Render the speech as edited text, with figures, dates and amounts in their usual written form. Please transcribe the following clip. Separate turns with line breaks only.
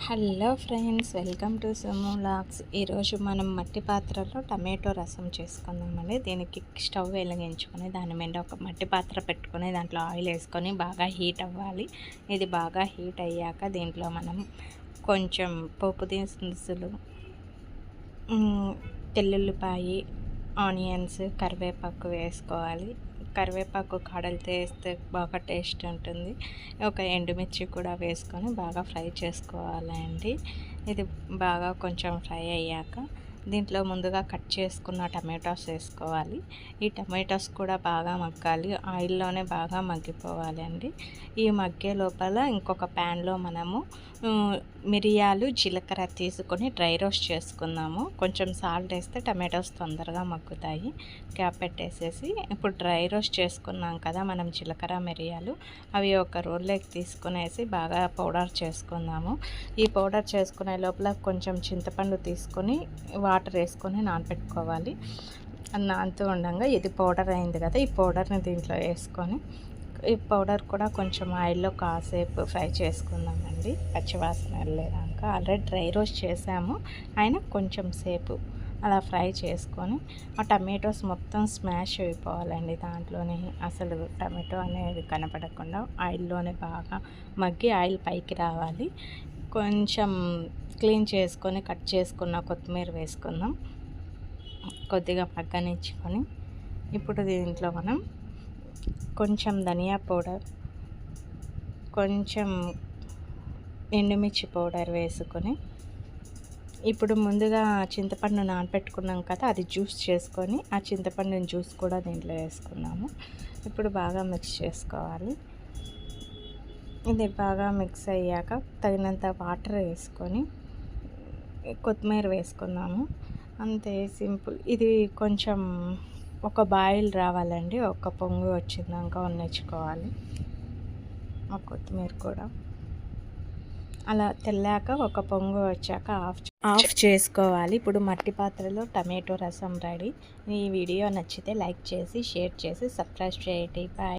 Hello friends, welcome to Sumo vlogs. ఈరోజు మనం మట్టి పాత్రలో టమాటో రసం చేసుకుందామండి. దీనికి స్టవ్ వెలిగించుకొని దాని మీద ఒక మట్టి పాత్ర పెట్టుకొని దాంట్లో ఆయిల్ వేసుకొని బాగా హీట్ అవ్వాలి. ఇది బాగా హీట్ అయ్యాక దీంట్లో మనం కొంచెం పోపు దినుసులు, తెల్లుల్లిపాయి, ఆనియన్స్, కరివేపాకు వేసుకోవాలి. కరివేపాకు కాడలతో వేస్తే బాగా టేస్ట్ ఉంటుంది. ఒక ఎండుమిర్చి కూడా వేసుకొని బాగా ఫ్రై చేసుకోవాలండి. ఇది బాగా కొంచెం ఫ్రై అయ్యాక దీంట్లో ముందుగా కట్ చేసుకున్న టమాటోస్ వేసుకోవాలి. ఈ టమాటోస్ కూడా బాగా మగ్గాలి, ఆయిల్లోనే బాగా మగ్గిపోవాలి అండి. ఈ మగ్గే లోపల ఇంకొక ప్యాన్లో మనము మిరియాలు, జీలకర్ర తీసుకొని డ్రై రోస్ట్ చేసుకుందాము. కొంచెం సాల్ట్ వేస్తే టమాటోస్ తొందరగా మగ్గుతాయి. క్యాప్ పెట్టేసేసి ఇప్పుడు డ్రై రోస్ట్ చేసుకున్నాం కదా మనం జీలకర్ర, మిరియాలు, అవి ఒక రోల్లోకి తీసుకునేసి బాగా పౌడర్ చేసుకుందాము. ఈ పౌడర్ చేసుకునే లోపల కొంచెం చింతపండు తీసుకొని వాటర్ వేసుకొని నానబెట్టుకోవాలి. నానుతూ ఉండగా ఇది పౌడర్ అయింది కదా, ఈ పౌడర్ని దీంట్లో వేసుకొని ఈ పౌడర్ కూడా కొంచెం ఆయిల్లో కాసేపు ఫ్రై చేసుకుందామండి, పచ్చివాసన వెళ్ళేదాకా. ఆల్రెడీ డ్రై రోస్ట్ చేసాము, అయినా కొంచెం సేపు అలా ఫ్రై చేసుకొని ఆ టమాటోస్ మొత్తం స్మాష్ అయిపోవాలండి. దాంట్లోనే అసలు టమాటో అనేది కనపడకుండా ఆయిల్లోనే బాగా మగ్గి ఆయిల్ పైకి రావాలి. కొంచెం క్లీన్ చేసుకొని కట్ చేసుకున్న కొత్తిమీర వేసుకుందాం, కొద్దిగా మగ్గనిచ్చుకొని. ఇప్పుడు దీంట్లో మనం కొంచెం ధనియా పౌడర్, కొంచెం ఎండుమిర్చి పౌడర్ వేసుకొని, ఇప్పుడు ముందుగా చింతపండు నానబెట్టుకున్నాం కదా, అది జ్యూస్ చేసుకొని ఆ చింతపండు జ్యూస్ కూడా దీంట్లో వేసుకున్నాము. ఇప్పుడు బాగా మిక్స్ చేసుకోవాలి. ఇది బాగా మిక్స్ అయ్యాక తగినంత వాటర్ వేసుకొని కొత్తిమీర వేసుకున్నాము. అంతే, సింపుల్. ఇది కొంచెం ఒక బాయిల్ రావాలండి, ఒక పొంగు వచ్చిందాక ఉన్నించుకోవాలి. ఆ కొత్తిమీర కూడా అలా తెల్లాక ఒక పొంగు వచ్చాక ఆఫ్ చేసుకోవాలి. ఇప్పుడు మట్టి పాత్రలో టమాటో రసం రెడీ. ఈ వీడియో నచ్చితే లైక్ చేసి, షేర్ చేసి, సబ్స్క్రైబ్ చేయండి. బాయ్.